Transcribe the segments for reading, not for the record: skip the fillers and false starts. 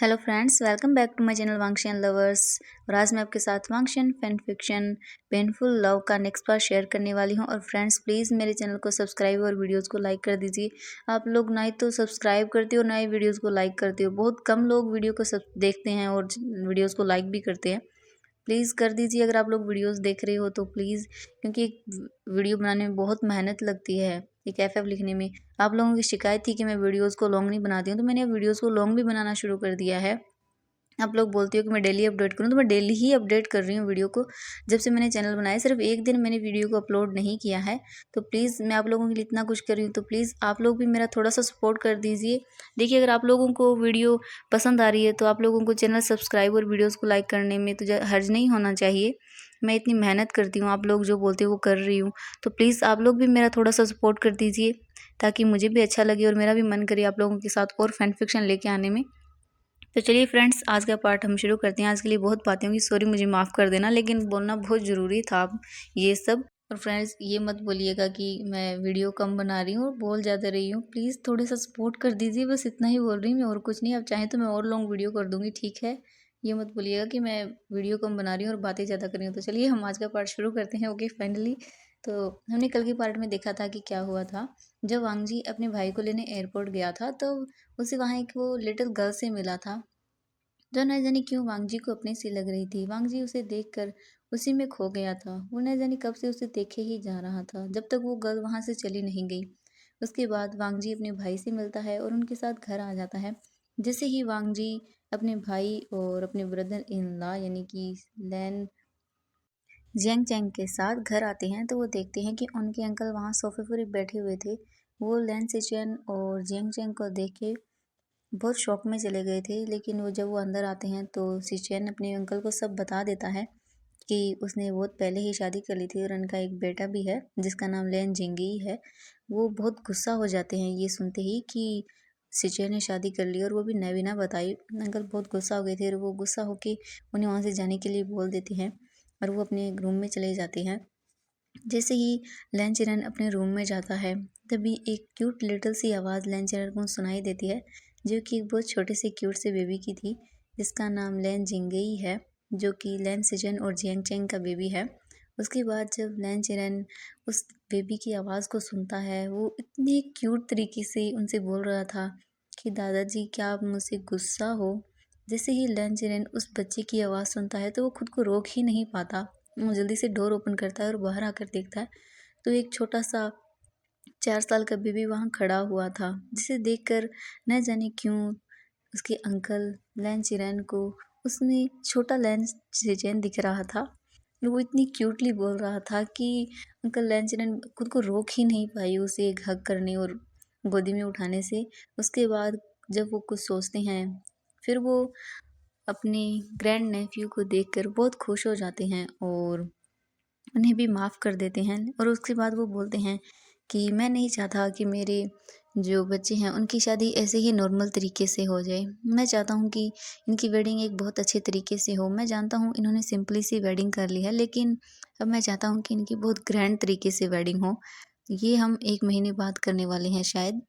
Hello friends, welcome back to my channel Wangxian lovers. और आज मैं आपके साथ Wangxian fan fiction painful love का नेक्स्ट पार्ट शेयर करने वाली हूं। और फ्रेंड्स, प्लीज़ मेरे चैनल को सब्सक्राइब और वीडियोस को लाइक कर दीजिए। आप लोग ना ही तो सब्सक्राइब करते हो ना ही वीडियोस को लाइक करते हो। बहुत कम लोग वीडियो को सब देखते हैं और वीडियोज़ को लाइक भी करते हैं। प्लीज़ कर दीजिए अगर आप लोग वीडियोस देख रहे हो तो प्लीज़, क्योंकि एक वीडियो बनाने में बहुत मेहनत लगती है। एक एफएफ लिखने में आप लोगों की शिकायत थी कि मैं वीडियोस को लॉन्ग नहीं बनाती हूँ, तो मैंने अब वीडियोस को लॉन्ग भी बनाना शुरू कर दिया है। आप लोग बोलते हो कि मैं डेली अपडेट करूँ, तो मैं डेली ही अपडेट कर रही हूँ वीडियो को। जब से मैंने चैनल बनाया सिर्फ एक दिन मैंने वीडियो को अपलोड नहीं किया है। तो प्लीज़ मैं आप लोगों के लिए इतना कुछ कर रही हूँ, तो प्लीज़ आप लोग भी मेरा थोड़ा सा सपोर्ट कर दीजिए। देखिए, अगर आप लोगों को वीडियो पसंद आ रही है तो आप लोगों को चैनल सब्सक्राइब और वीडियोज़ को लाइक करने में तो हर्ज नहीं होना चाहिए। मैं इतनी मेहनत करती हूँ, आप लोग जो बोलते हो वो कर रही हूँ। तो प्लीज़ आप लोग भी मेरा थोड़ा सा सपोर्ट कर दीजिए, ताकि मुझे भी अच्छा लगे और मेरा भी मन करे आप लोगों के साथ और फैन फिक्शन लेके आने में। तो चलिए फ्रेंड्स, आज का पार्ट हम शुरू करते हैं। आज के लिए बहुत बातें होंगी, सॉरी मुझे माफ़ कर देना, लेकिन बोलना बहुत ज़रूरी था ये सब। और फ्रेंड्स, ये मत बोलिएगा कि मैं वीडियो कम बना रही हूँ और बोल ज़्यादा रही हूँ। प्लीज़ थोड़े सा सपोर्ट कर दीजिए, बस इतना ही बोल रही हूँ मैं, और कुछ नहीं। आप चाहें तो मैं और लॉन्ग वीडियो कर दूँगी, ठीक है। ये मत बोलिएगा कि मैं वीडियो कम बना रही हूँ और बातें ज़्यादा कर रही हूँ। तो चलिए हम आज का पार्ट शुरू करते हैं। ओके, फाइनली तो हमने कल के पार्ट में देखा था कि क्या हुआ था। जब वांगजी अपने भाई को लेने एयरपोर्ट गया था, तो उसे वहाँ एक वो लिटिल गर्ल से मिला था, जो न जाने क्यों वांगजी को अपने सी लग रही थी। वांगजी उसे देखकर उसी में खो गया था। वो न जाने कब से उसे देखे ही जा रहा था, जब तक वो गर्ल वहां से चली नहीं गई। उसके बाद वांगजी अपने भाई से मिलता है और उनके साथ घर आ जाता है। जैसे ही वांगजी अपने भाई और अपने ब्रदर इन लॉ यानी कि लैन जियांग चैंग के साथ घर आते हैं, तो वो देखते हैं कि उनके अंकल वहाँ सोफे पर बैठे हुए थे। वो लैन सिचुएन और जियांग चैंग को देख के बहुत शॉक में चले गए थे। लेकिन जब वो अंदर आते हैं तो सिचेन अपने अंकल को सब बता देता है कि उसने बहुत पहले ही शादी कर ली थी और उनका एक बेटा भी है जिसका नाम लेन जिंगी है। वो बहुत गुस्सा हो जाते हैं ये सुनते ही कि सिचेन ने शादी कर ली, और वो भी न बिना बताई। अंकल बहुत गुस्सा हो गए थे और वो गुस्सा होके उन्हें वहाँ से जाने के लिए बोल देते हैं और वो अपने रूम में चले जाते हैं। जैसे ही लैन चिरन अपने रूम में जाता है, तभी एक क्यूट लिटिल सी आवाज़ लैन चिरन को सुनाई देती है, जो कि एक बहुत छोटे से क्यूट से बेबी की थी, जिसका नाम लैन जिंगई है, जो कि लैन सिजन और जियांग चेंग का बेबी है। उसके बाद जब लैन चिरन उस बेबी की आवाज़ को सुनता है, वो इतने क्यूट तरीके से उनसे बोल रहा था कि दादाजी, क्या आप मुझसे गुस्सा हो। जैसे ही लैन चिरन उस बच्चे की आवाज़ सुनता है तो वो खुद को रोक ही नहीं पाता। वो जल्दी से डोर ओपन करता है और बाहर आकर देखता है, तो एक छोटा सा 4 साल का बेबी वहाँ खड़ा हुआ था, जिसे देखकर न जाने क्यों उसके अंकल लैन चिरैन को उसमें छोटा लैन चिरैन दिख रहा था। वो इतनी क्यूटली बोल रहा था कि अंकल लैन चिरैन खुद को रोक ही नहीं पाई उसे एक हग करने और गोदी में उठाने से। उसके बाद जब वो कुछ सोचते हैं, फिर वो अपने ग्रैंड नेफ्यू को देखकर बहुत खुश हो जाते हैं और उन्हें भी माफ़ कर देते हैं। और उसके बाद वो बोलते हैं कि मैं नहीं चाहता कि मेरे जो बच्चे हैं उनकी शादी ऐसे ही नॉर्मल तरीके से हो जाए। मैं चाहता हूँ कि इनकी वेडिंग एक बहुत अच्छे तरीके से हो। मैं जानता हूँ इन्होंने सिंपली सी वेडिंग कर ली है, लेकिन अब मैं चाहता हूँ कि इनकी बहुत ग्रैंड तरीके से वेडिंग हो। ये हम 1 महीने बाद करने वाले हैं शायद।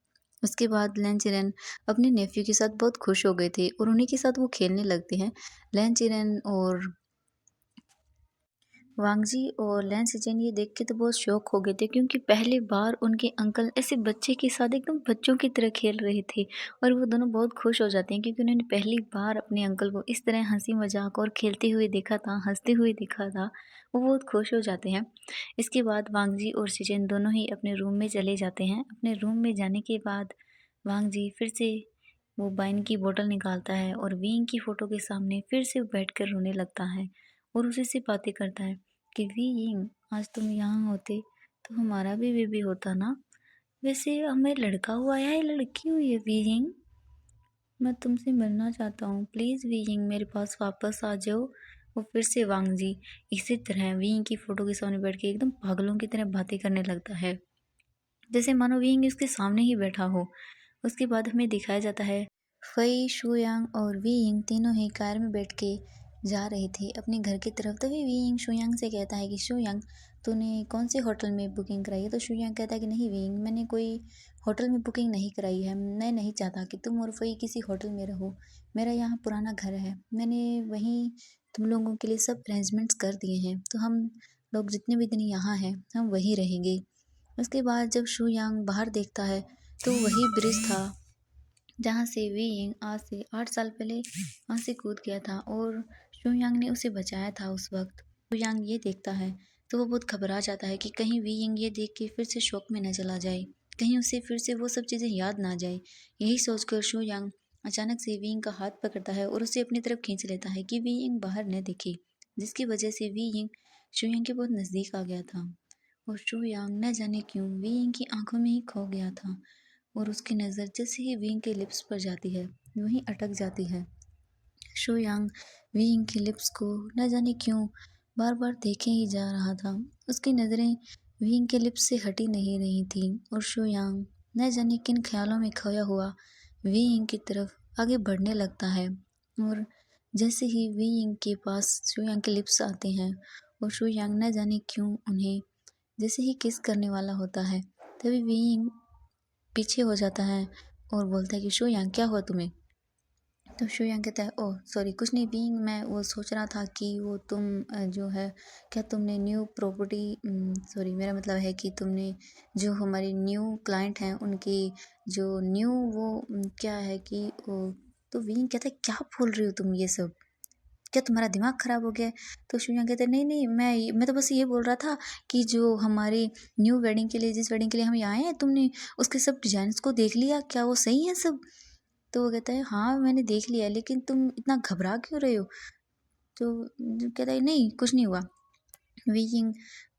उसके बाद लैन चिरन अपने नेफ्यू के साथ बहुत खुश हो गए थे और उन्हीं के साथ वो खेलने लगते हैं। लैन चिरन और वांगजी और लैन सिजन ये देख के तो बहुत शौक हो गए थे, क्योंकि पहली बार उनके अंकल ऐसे बच्चे के साथ एकदम बच्चों की तरह खेल रहे थे। और वो दोनों बहुत खुश हो जाते हैं, क्योंकि उन्होंने पहली बार अपने अंकल को इस तरह हंसी मजाक और खेलते हुए देखा था, हंसते हुए देखा था। वो बहुत खुश हो जाते हैं। इसके बाद वांगजी और सिजन दोनों ही अपने रूम में चले जाते हैं। अपने रूम में जाने के बाद वांगजी फिर से वो वाइन की बोतल निकालता है और विंग की फ़ोटो के सामने फिर से बैठकर रोने लगता है और उसी से बातें करता है कि विंग, आज तुम यहाँ होते तो हमारा भी बेबी होता ना। वैसे हमें लड़का हुआ है या लड़की हुई है विंग? मैं तुमसे मिलना चाहता हूँ, प्लीज़ विंग मेरे पास वापस आ जाओ। वो फिर से वांगजी इसी तरह विंग की फ़ोटो के सामने बैठ के एकदम पागलों की तरह बातें करने लगता है, जैसे मानो विंग उसके सामने ही बैठा हो। उसके बाद हमें दिखाया जाता है फई, शुयांग और वीइंग तीनों ही कार में बैठ के जा रहे थे अपने घर की तरफ। तभी वीइंग शुयांग से कहता है कि शुयांग, तूने कौन से होटल में बुकिंग कराई है? तो शुयांग कहता है कि नहीं विंग, मैंने कोई होटल में बुकिंग नहीं कराई है। मैं नहीं चाहता कि तुम और फई किसी होटल में रहो। मेरा यहाँ पुराना घर है, मैंने वहीं तुम लोगों के लिए सब अरेंजमेंट्स कर दिए हैं, तो हम लोग जितने भी दिन यहाँ हैं हम वहीं रहेंगे। उसके बाद जब शुयांग बाहर देखता है तो वही ब्रिज था जहाँ से वी यिंग आज से 8 साल पहले वहाँ से कूद गया था और शुयांग ने उसे बचाया था उस वक्त। शुयांग ये देखता है तो वो बहुत घबरा जाता है कि कहीं वी यिंग ये देख के फिर से शौक में न चला जाए, कहीं उसे फिर से वो सब चीज़ें याद ना आ जाए। यही सोचकर शुयांग अचानक से वी यिंग का हाथ पकड़ता है और उसे अपनी तरफ खींच लेता है कि वी यिंग बाहर न दिखे, जिसकी वजह से वी यिंग शुयांग के बहुत नज़दीक आ गया था और शुयांग न जाने क्यों वी यिंग की आंखों में ही खो गया था और उसकी नज़र जैसे ही विंग के लिप्स पर जाती है वहीं अटक जाती है। शुयांग विंग के लिप्स को न जाने क्यों बार बार देखे ही जा रहा था। उसकी नज़रें विंग के लिप्स से हटी नहीं रही थी और शुयांग न जाने किन ख्यालों में खोया हुआ विंग की तरफ आगे बढ़ने लगता है और जैसे ही विंग के पास शुयांग के लिप्स आते हैं और शुयांग न जाने क्यों उन्हें जैसे ही किस करने वाला होता है, तभी विंग पीछे हो जाता है और बोलता है कि शुयांग क्या हुआ तुम्हें? तो शुयांग कहता है ओह सॉरी कुछ नहीं बीइंग, मैं वो सोच रहा था कि वो तुम जो है क्या तुमने न्यू प्रॉपर्टी, सॉरी मेरा मतलब है कि तुमने जो हमारी न्यू क्लाइंट हैं उनकी जो न्यू वो क्या है कि वो। तो बीइंग कहता है क्या बोल रही हो तुम ये सब, क्या तुम्हारा दिमाग खराब हो गया है? तो शुयांग कहते हैं नहीं नहीं, मैं तो बस ये बोल रहा था कि जो हमारी न्यू वेडिंग के लिए जिस वेडिंग के लिए हम यहाँ आए हैं तुमने उसके सब डिजाइन्स को देख लिया, क्या वो सही है सब? तो वो कहता है हाँ मैंने देख लिया, लेकिन तुम इतना घबरा क्यों रहे हो? तो जो कहता है नहीं कुछ नहीं हुआ। विकिंग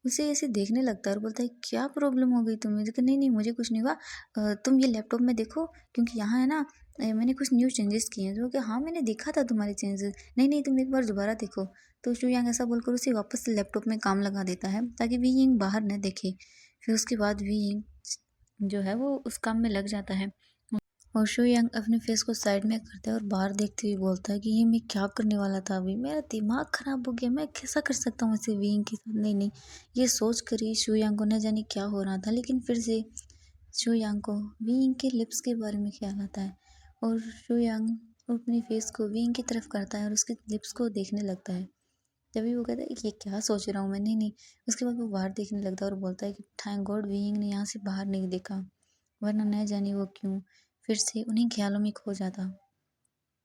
उसे ऐसे देखने लगता है और बोलता है क्या प्रॉब्लम हो गई तुम्हें? तो नहीं नहीं मुझे कुछ नहीं हुआ, तुम ये लैपटॉप में देखो क्योंकि यहाँ है ना मैंने कुछ न्यू चेंजेस किए हैं। तो क्या हाँ मैंने देखा था तुम्हारे चेंजेस, नहीं नहीं तुम एक बार दोबारा देखो। तो शुयांग ऐसा बोलकर उसे वापस से लैपटॉप में काम लगा देता है ताकि वी यिंग बाहर न देखे। फिर उसके बाद वी यिंग जो है वो उस काम में लग जाता है और शुयांग अपने फेस को साइड में करता है और बाहर देखते हुए बोलता है कि ये मैं क्या करने वाला था, अभी मेरा दिमाग खराब हो गया, मैं कैसा कर सकता हूँ ऐसे विंग के साथ? नहीं नहीं, ये सोच कर ही शुयांग को न जाने क्या हो रहा था, लेकिन फिर से शुयांग को विंग के लिप्स के बारे में ख्याल आता है और शुयांग अपने फेस को विंग की तरफ करता है और उसके लिप्स को देखने लगता है। तभी वो कहता है कि ये क्या सोच रहा हूँ मैं, नहीं नहीं। उसके बाद वो बाहर देखने लगता है और बोलता है कि थैंक गॉड विंग ने यहाँ से बाहर नहीं देखा, वरना न जाने वो क्यों फिर से उन्हीं ख्यालों में खो जाता।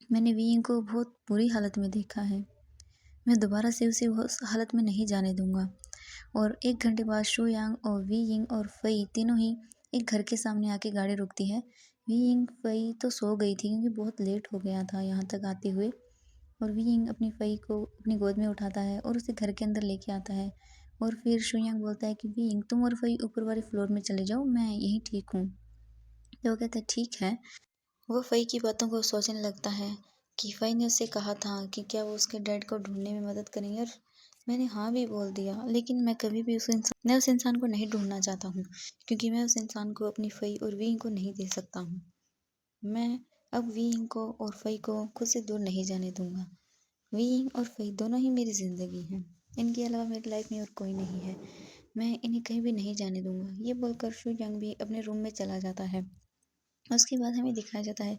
मैंने वीइंग को बहुत बुरी हालत में देखा है, मैं दोबारा से उसे उस हालत में नहीं जाने दूंगा। और 1 घंटे बाद शुयांग और वी यिंग और फई तीनों ही एक घर के सामने आके गाड़ी रुकती है। वी यिंग फई तो सो गई थी क्योंकि बहुत लेट हो गया था यहाँ तक आते हुए, और वी यिंग अपनी फई को अपनी गोद में उठाता है और उसे घर के अंदर लेके आता है। और फिर शुयांग बोलता है कि वी यिंग तुम और फई ऊपर वाले फ्लोर में चले जाओ, मैं यहीं ठीक हूँ। तो वो कहता है ठीक है। वो फ़ई की बातों को सोचने लगता है कि फ़ई ने उससे कहा था कि क्या वो उसके डैड को ढूंढने में मदद करेंगे, और मैंने हाँ भी बोल दिया, लेकिन मैं कभी भी उस इंसान को नहीं ढूंढना चाहता हूँ क्योंकि मैं उस इंसान को अपनी फ़ई और वीइंग को नहीं दे सकता हूँ। मैं अब वीइंग को और फ़ई को खुद से दूर नहीं जाने दूंगा। वीइंग और फ़ई दोनों ही मेरी ज़िंदगी हैं, इनके अलावा मेरी लाइफ में और कोई नहीं है, मैं इन्हें कहीं भी नहीं जाने दूंगा। ये बोलकर शू यंग भी अपने रूम में चला जाता है। उसके बाद हमें दिखाया जाता है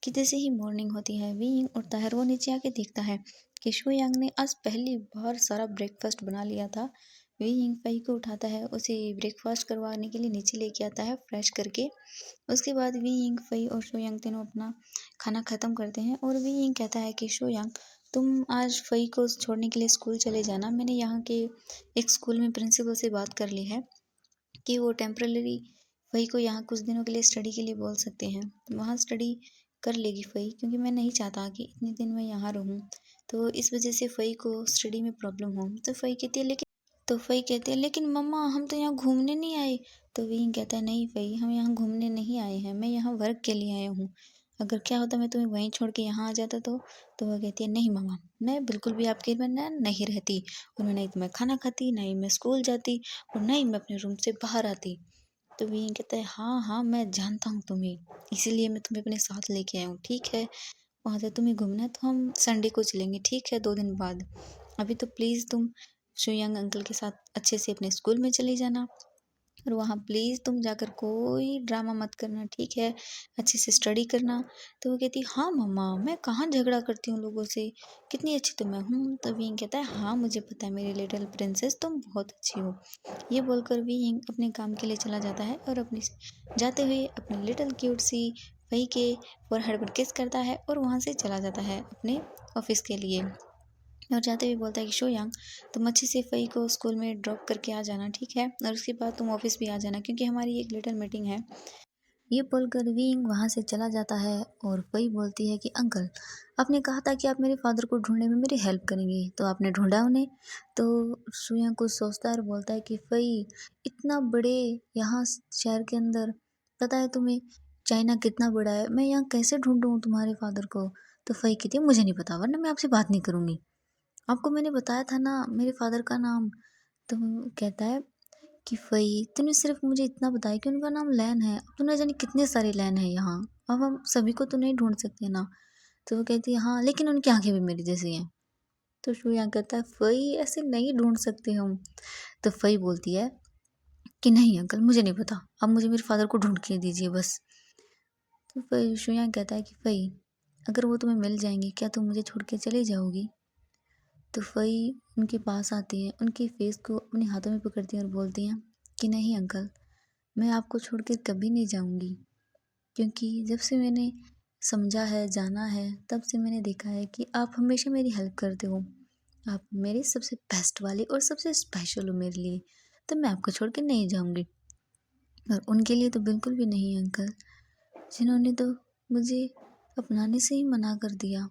कि जैसे ही मॉर्निंग होती है वी यिंग उठता है और वो नीचे आके देखता है कि शू यांग ने आज पहली बार सारा ब्रेकफास्ट बना लिया था। वी यिंग फई को उठाता है, उसे ब्रेकफास्ट करवाने के लिए नीचे लेके आता है फ्रेश करके। उसके बाद वी यिंग फई और शू यांग तीनों अपना खाना ख़त्म करते हैं और वी यिंग कहता है कि शू यांग तुम आज फई को छोड़ने के लिए स्कूल चले जाना, मैंने यहाँ के एक स्कूल में प्रिंसिपल से बात कर ली है कि वो टेम्पररी फ़ई को यहाँ कुछ दिनों के लिए स्टडी के लिए बोल सकते हैं। वहाँ स्टडी कर लेगी फ़ई, क्योंकि मैं नहीं चाहता कि इतने दिन मैं यहाँ रहूँ, तो इस वजह से फ़ई को स्टडी में प्रॉब्लम हो। तो फ़ई कहती है लेकिन मम्मा हम तो यहाँ घूमने नहीं आए। तो विंग कहता है नहीं फ़ई, हम यहाँ घूमने नहीं आए हैं, मैं यहाँ वर्क के लिए आया हूँ। अगर क्या होता मैं तुम्हें वहीं छोड़ के यहाँ आ जाता तो वह कहती है नहीं मम्मा, मैं बिल्कुल भी आपके बिना नहीं रहती, और ना ही तो मैं खाना खाती, ना ही मैं स्कूल जाती, और ना ही मैं अपने रूम से बाहर आती। तो विंग कहता है हाँ हाँ मैं जानता हूँ तुम्हें, इसीलिए मैं तुम्हें अपने साथ लेके आया हूँ, ठीक है? वहाँ से तुम्हें घूमना है तो हम संडे को चलेंगे, ठीक है? 2 दिन बाद। अभी तो प्लीज़ तुम शुयांग अंकल के साथ अच्छे से अपने स्कूल में चले जाना और वहाँ प्लीज़ तुम जाकर कोई ड्रामा मत करना, ठीक है? अच्छे से स्टडी करना। तो वो कहती है हाँ मम्मा, मैं कहाँ झगड़ा करती हूँ लोगों से, कितनी अच्छी तो मैं हूँ। तो विंग कहता है हाँ मुझे पता है मेरी लिटिल प्रिंसेस, तुम बहुत अच्छी हो। ये बोलकर विंग अपने काम के लिए चला जाता है और अपनी जाते हुए अपनी लिटिल क्यूट सी वही के फोरहेड पर किस करता है और वहाँ से चला जाता है अपने ऑफिस के लिए। और जाते हुए बोलता है कि शोयांग, तुम अच्छे से फ़ई को स्कूल में ड्रॉप करके आ जाना, ठीक है? और उसके बाद तुम ऑफिस भी आ जाना क्योंकि हमारी एक लिटिल मीटिंग है। ये बोलकर विंग वहाँ से चला जाता है और फ़ई बोलती है कि अंकल, आपने कहा था कि आप मेरे फादर को ढूंढने में मेरी हेल्प करेंगे, तो आपने ढूंढा उन्हें? तो शोयांग कुछ सोचता है और बोलता है कि फ़ई, इतना बड़े यहाँ शहर के अंदर, पता है तुम्हें चाइना कितना बड़ा है, मैं यहाँ कैसे ढूंढूँ तुम्हारे फादर को? तो फ़ई कहती है मुझे नहीं पता, वरना मैं आपसे बात नहीं करूँगी। आपको मैंने बताया था ना मेरे फादर का नाम। तो वो कहता है कि फ़ई, तूने सिर्फ मुझे इतना बताया कि उनका नाम लैन है, अब तो न जाने कितने सारे लैन है यहाँ, अब हम सभी को तो नहीं ढूंढ सकते ना। तो वो कहती है हाँ लेकिन उनकी आंखें भी मेरी जैसी हैं। तो शुया कहता है फ़ई, ऐसे नहीं ढूंढ सकते हम। तो फ़ई बोलती है कि नहीं अंकल, मुझे नहीं पता, अब मुझे मेरे फादर को ढूंढ के दीजिए बस। तो फिर शुया कहता है कि फ़ई, अगर वो तुम्हें मिल जाएंगे क्या तुम मुझे छोड़ के चली जाओगी? तो फ़ई उनके पास आती है, उनके फेस को अपने हाथों में पकड़ती हैं और बोलती हैं कि नहीं अंकल, मैं आपको छोड़ कर कभी नहीं जाऊंगी, क्योंकि जब से मैंने समझा है, जाना है, तब से मैंने देखा है कि आप हमेशा मेरी हेल्प करते हो। आप मेरे सबसे बेस्ट वाले और सबसे स्पेशल हो मेरे लिए, तो मैं आपको छोड़ के नहीं जाऊंगी। और उनके लिए तो बिल्कुल भी नहीं अंकल, जिन्होंने तो मुझे अपनाने से ही मना कर दिया।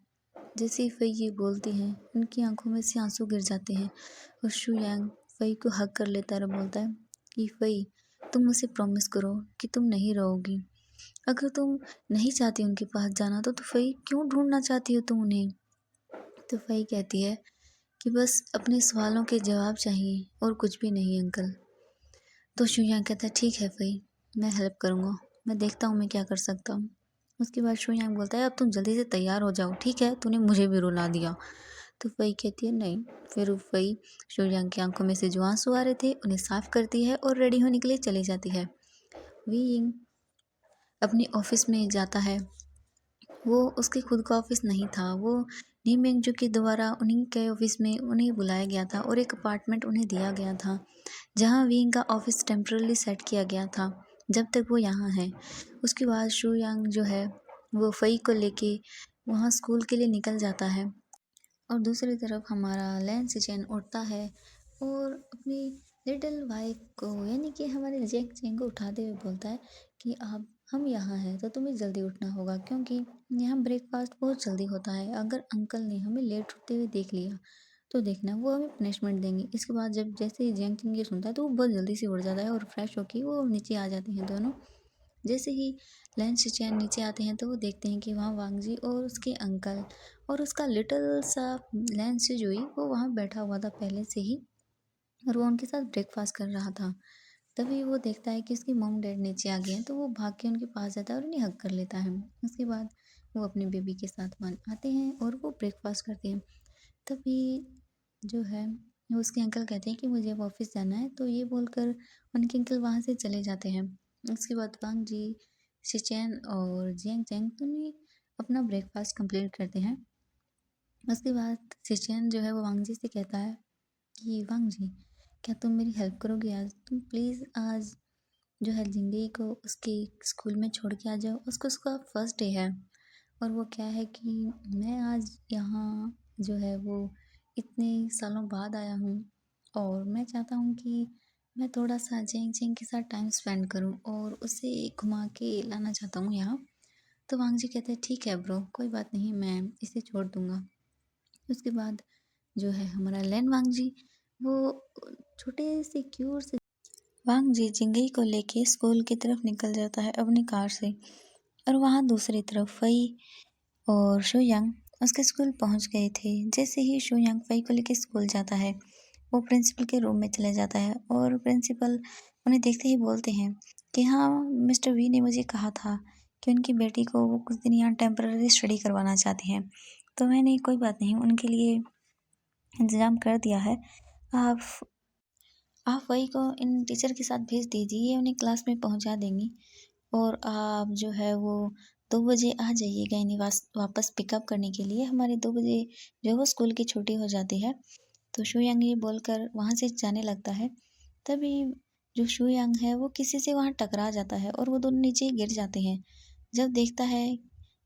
जैसे ही फ़ई ये बोलती हैं, उनकी आंखों में से आंसू गिर जाते हैं और शुयांग फ़ई को हग कर लेता है और बोलता है कि फ़ई, तुम मुझसे प्रॉमिस करो कि तुम नहीं रहोगी। अगर तुम नहीं चाहती उनके पास जाना तो फ़ई क्यों ढूंढना चाहती हो तुम उन्हें? तो फ़ई कहती है कि बस अपने सवालों के जवाब चाहिए और कुछ भी नहीं अंकल। तो शुयांग कहता है ठीक है फ़ई, मैं हेल्प करूँगा, मैं देखता हूँ मैं क्या कर सकता हूँ। उसके बाद शुयांग बोलता है अब तुम जल्दी से तैयार हो जाओ, ठीक है? तूने मुझे भी रुला दिया। तो फ़ई कहती है नहीं। फिर फ़ई शुयांग की आंखों में से जो आंसू आ रहे थे उन्हें साफ करती है और रेडी होने के लिए चली जाती है। विंग अपने ऑफिस में जाता है। वो उसके खुद का ऑफिस नहीं था, वो नी मेंगजू के द्वारा उन्हीं के ऑफिस में उन्हें बुलाया गया था और एक अपार्टमेंट उन्हें दिया गया था, जहाँ विंग का ऑफिस टेम्पररी सेट किया गया था जब तक वो यहाँ है। उसके बाद शू यांग जो है वो फ़ई को लेके वहाँ स्कूल के लिए निकल जाता है और दूसरी तरफ हमारा लैन सिचेन उठता है और अपनी लिटिल वाइफ को यानी कि हमारे जैक चेंग को उठाते हुए बोलता है कि आप हम यहाँ हैं तो तुम्हें जल्दी उठना होगा, क्योंकि यहाँ ब्रेकफास्ट बहुत जल्दी होता है। अगर अंकल ने हमें लेट उठते हुए देख लिया तो देखना वो हमें पनिशमेंट देंगे। इसके बाद जब जैसे ही जैंग चिंग ये सुनता है तो वो बहुत जल्दी से उठ जाता है और फ्रेश होकर वो नीचे आ जाते हैं दोनों। जैसे ही लैन चैन नीचे आते हैं तो वो देखते हैं कि वहाँ वांगजी और उसके अंकल और उसका लिटिल सा लैन सिजुई वो वहाँ बैठा हुआ था पहले से ही और वो उनके साथ ब्रेकफास्ट कर रहा था। तभी वो देखता है कि उसके मॉम डैड नीचे आ गए हैं तो वो भाग के उनके पास जाता है और उन्हें हग कर लेता है। उसके बाद वो अपने बेबी के साथ वन आते हैं और वो ब्रेकफास्ट करते हैं। तभी जो है वो उसके अंकल कहते हैं कि मुझे अब ऑफिस जाना है, तो ये बोलकर उनके अंकल वहाँ से चले जाते हैं। उसके बाद वांग जी, शिचैन और जियांग चैंग दोनों अपना ब्रेकफास्ट कंप्लीट करते हैं। उसके बाद शिचैन जो है वो वांग जी से कहता है कि वांग जी, क्या तुम मेरी हेल्प करोगे आज? तुम प्लीज़ आज जो है जिंगई को उसके स्कूल में छोड़ के आ जाओ, उसको उसका फर्स्ट डे है। और वो क्या है कि मैं आज यहाँ जो है वो इतने सालों बाद आया हूँ और मैं चाहता हूँ कि मैं थोड़ा सा जेंग चेंग के साथ टाइम स्पेंड करूँ और उसे घुमा के लाना चाहता हूँ यहाँ। तो वांग जी कहते हैं ठीक है ब्रो, कोई बात नहीं, मैं इसे छोड़ दूँगा। उसके बाद जो है हमारा लैन वांग जी वो छोटे से क्यूट से वांग जी जिंगई को लेके स्कूल की तरफ निकल जाता है अपनी कार से। और वहाँ दूसरी तरफ फ़ई और शुयांग उसके स्कूल पहुँच गए थे। जैसे ही शुयांग फ़ई को लेके स्कूल जाता है वो प्रिंसिपल के रूम में चले जाता है और प्रिंसिपल उन्हें देखते ही बोलते हैं कि हाँ मिस्टर वी ने मुझे कहा था कि उनकी बेटी को वो कुछ दिन यहाँ टेम्पररी स्टडी करवाना चाहते हैं, तो मैंने कोई बात नहीं उनके लिए इंतज़ाम कर दिया है। आप आप वही को इन टीचर के साथ भेज दीजिए, ये उन्हें क्लास में पहुंचा देंगी और आप जो है वो 2 बजे आ जाइएगा इन्हें वापस पिकअप करने के लिए। हमारे 2 बजे जो वो स्कूल की छुट्टी हो जाती है। तो शुयांग ये बोलकर वहाँ से जाने लगता है। तभी जो शुयांग है वो किसी से वहाँ टकरा जाता है और वो दोनों नीचे गिर जाते हैं। जब देखता है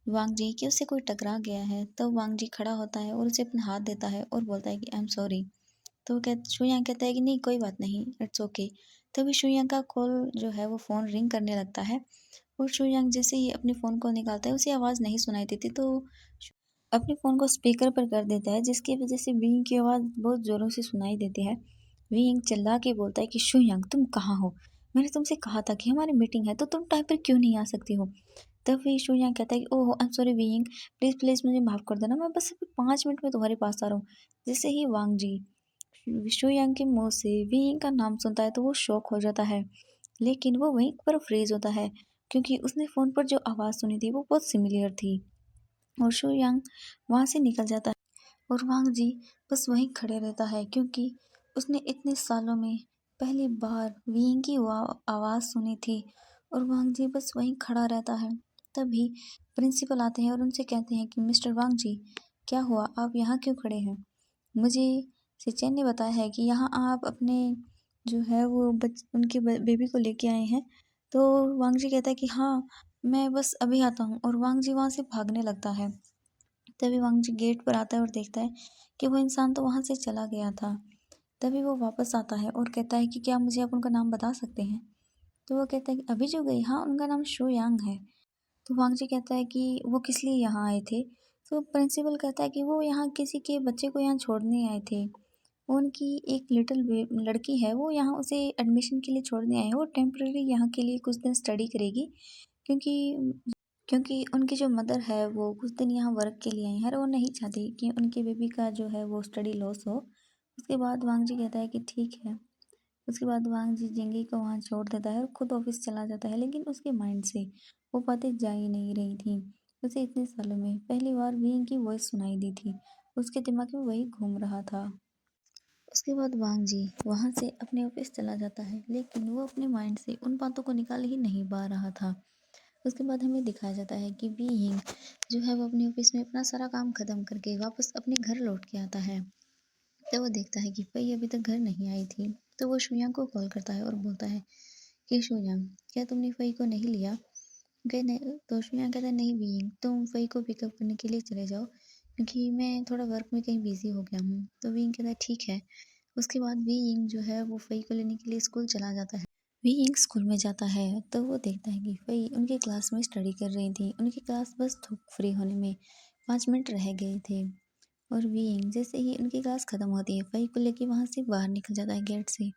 वांग जी कि उससे कोई टकरा गया है, तो वांग जी खड़ा होता है और उसे अपना हाथ देता है और बोलता है कि आई एम सॉरी। तो शुयांग कहता है कि नहीं कोई बात नहीं, इट्स ओके। तभी शुयांग का कॉल जो है वो फ़ोन रिंग करने लगता है और शुयांग जैसे ही अपने फ़ोन को निकालता है उसे आवाज़ नहीं सुनाई देती, तो अपने फ़ोन को स्पीकर पर कर देता है, जिसकी वजह से विंग की आवाज़ बहुत ज़ोरों से सुनाई देती है। विंग चिल्ला के बोलता है कि शुयांग तुम कहाँ हो? मैंने तुमसे कहा था कि हमारी मीटिंग है, तो तुम टाइम पर क्यों नहीं आ सकती हो? तब फिर शुयांग कहता है कि ओह आई एम सॉरी विंग, प्लीज़ प्लीज़ मुझे माफ़ कर देना, मैं बस अभी 5 मिनट में तुम्हारे पास आ रहा हूँ। जैसे ही वांग जी शुयांग के मुंह से विंग का नाम सुनता है तो वो शॉक हो जाता है, लेकिन वो वहीं पर फ्रीज होता है क्योंकि उसने फ़ोन पर जो आवाज़ सुनी थी वो बहुत सिमिलर थी। और शुयांग वहाँ से निकल जाता है और वांग जी बस वहीं खड़े रहता है क्योंकि उसने इतने सालों में पहली बार विंग की आवाज़ सुनी थी और वांग जी बस वहीं खड़ा रहता है। तभी प्रिंसिपल आते हैं और उनसे कहते हैं कि मिस्टर वांग जी, क्या हुआ, आप यहाँ क्यों खड़े हैं? मुझे सिचेन ने बताया है कि यहाँ आप अपने जो है वो उनके बेबी को लेके आए हैं। तो वांग जी कहता है कि हाँ, मैं बस अभी आता हूँ और वांग जी वहाँ से भागने लगता है। तभी वांग जी गेट पर आता है और देखता है कि वो इंसान तो वहाँ से चला गया था। तभी वो वापस आता है और कहता है कि क्या मुझे आप उनका नाम बता सकते हैं? तो वो कहता है कि अभी जो गई, हाँ उनका नाम शो यांग है। तो वांग जी कहता है कि वो किस लिए यहाँ आए थे? तो प्रिंसिपल कहता है कि वो यहाँ किसी के बच्चे को यहाँ छोड़ने आए थे। उनकी एक लड़की है, वो यहाँ उसे एडमिशन के लिए छोड़ने आए हैं। वो टेम्परेरी यहाँ के लिए कुछ दिन स्टडी करेगी क्योंकि क्योंकि उनकी जो मदर है वो कुछ दिन यहाँ वर्क के लिए आई है और वो नहीं चाहती कि उनके बेबी का जो है वो स्टडी लॉस हो। उसके बाद वांग जी कहता है कि ठीक है। उसके बाद वांग जी जिंगी को वहाँ छोड़ देता है और खुद ऑफिस चला जाता है, लेकिन उसके माइंड से वो बातें जा ही नहीं रही थी। उसे इतने सालों में पहली बार विंग की वॉइस सुनाई दी थी, उसके दिमाग में वही घूम रहा था। उसके बाद वांग जी वहाँ से अपने ऑफिस चला जाता है, लेकिन वो अपने माइंड से उन बातों को निकाल ही नहीं पा रहा था। उसके बाद हमें दिखाया जाता है कि वी हिंग जो है वो अपने ऑफिस में अपना सारा काम खत्म करके वापस अपने घर लौट के आता है। तो वो देखता है कि फई अभी तक घर नहीं आई थी। तो वो शुयांग को कॉल करता है और बोलता है कि शुयांग, क्या तुमने फई को नहीं लिया? गए नहीं। तो शुयांग कहता है नहीं वी हिंग, तुम फई को पिकअप करने के लिए चले जाओ क्योंकि मैं थोड़ा वर्क में कहीं बिजी हो गया हूँ। तो वी हिंग कहता है ठीक है। उसके बाद वी यिंग जो है वो फई को लेने के लिए स्कूल चला जाता है। वी यिंग स्कूल में जाता है तो वो देखता है कि फई उनके क्लास में स्टडी कर रही थी। उनकी क्लास बस फ्री होने में 5 मिनट रह गए थे और वी यिंग जैसे ही उनकी क्लास खत्म होती है फई को लेके वहाँ से बाहर निकल जाता है गेट से।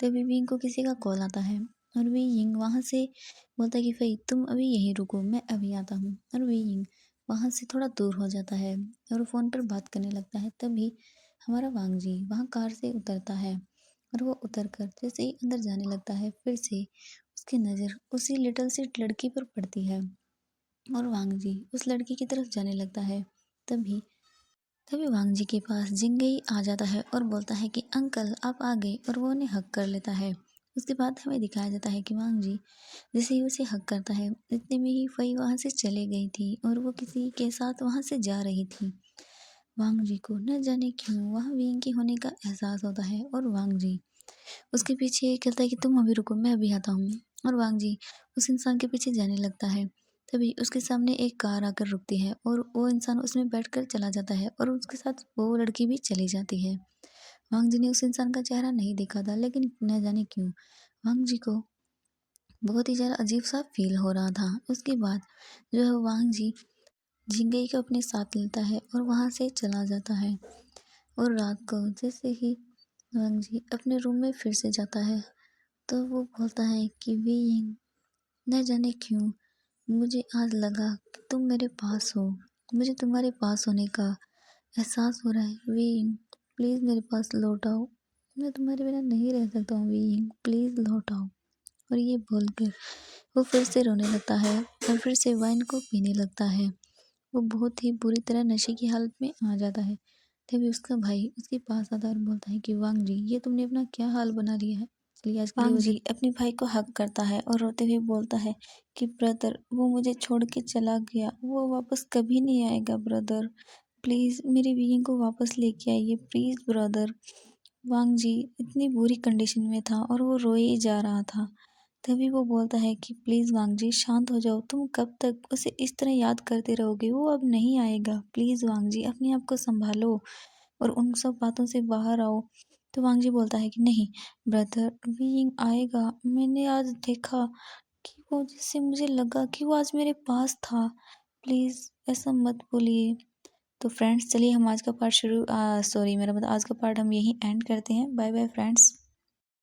तभी वी यिंग को किसी का कॉल आता है और वी यिंग वहाँ से बोलता है कि फई तुम अभी यहीं रुको, मैं अभी आता हूँ। और वी यिंग वहाँ से थोड़ा दूर हो जाता है और फ़ोन पर बात करने लगता है। तभी हमारा वांग जी वहाँ कार से उतरता है और वो उतर कर जैसे ही अंदर जाने लगता है फिर से उसकी नज़र उसी लिटिल सी लड़की पर पड़ती है और वांग जी उस लड़की की तरफ जाने लगता है। तभी तभी वांग जी के पास जिंगई आ जाता है और बोलता है कि अंकल आप आ गए, और वो उन्हें हक कर लेता है। उसके बाद हमें दिखाया जाता है कि वांग जी जैसे ही उसे हक करता है इतने में ही फई वहाँ से चले गई थी और वो किसी के साथ वहाँ से जा रही थी। वांग जी को न जाने क्यों वहाँ विंग के होने का एहसास होता है और वांग जी उसके पीछे कहता है कि तुम अभी रुको, मैं अभी आता हूँ। और वांग जी उस इंसान के पीछे जाने लगता है। तभी उसके सामने एक कार आकर रुकती है और वो इंसान उसमें बैठकर चला जाता है और उसके साथ वो लड़की भी चली जाती है। वांग जी ने उस इंसान का चेहरा नहीं देखा था, लेकिन न जाने क्यों वांग जी को बहुत ही ज़्यादा अजीब सा फील हो रहा था। उसके बाद जो है वांग जी झिंगई को अपने साथ लेता है और वहाँ से चला जाता है। और रात को जैसे ही वांग जी अपने रूम में फिर से जाता है तो वो बोलता है कि वी यिंग, न जाने क्यों मुझे आज लगा कि तुम मेरे पास हो, मुझे तुम्हारे पास होने का एहसास हो रहा है। वी यिंग प्लीज़ मेरे पास लौट आओ, मैं तुम्हारे बिना नहीं रह सकता हूँ। वी यिंग प्लीज़ लौट आओ। और ये बोलकर वो फिर से रोने लगता है और फिर से वाइन को पीने लगता है। वो बहुत ही बुरी तरह नशे की हालत में आ जाता है। तभी उसका भाई उसके पास आता है और बोलता है कि वांग जी ये तुमने अपना क्या हाल बना लिया है। चलिए आज के लिए वांग बस जी अपने भाई को हक करता है और रोते हुए बोलता है कि ब्रदर वो मुझे छोड़ के चला गया, वो वापस कभी नहीं आएगा ब्रदर। प्लीज़ मेरी बीइंग को वापस लेके आइए प्लीज़ ब्रदर। वांग जी इतनी बुरी कंडीशन में था और वो रोए ही जा रहा था। तभी वो बोलता है कि प्लीज़ वांग जी शांत हो जाओ, तुम कब तक उसे इस तरह याद करते रहोगे, वो अब नहीं आएगा। प्लीज़ वांग जी अपने आप को संभालो और उन सब बातों से बाहर आओ। तो वांग जी बोलता है कि नहीं ब्रदर, बीइंग आएगा। मैंने आज देखा कि वो, जिससे मुझे लगा कि वो आज मेरे पास था। प्लीज़ ऐसा मत बोलिए। तो फ्रेंड्स चलिए हम आज का पार्ट सॉरी मेरा मतलब आज का पार्ट हम यहीं एंड करते हैं। Bye bye friends.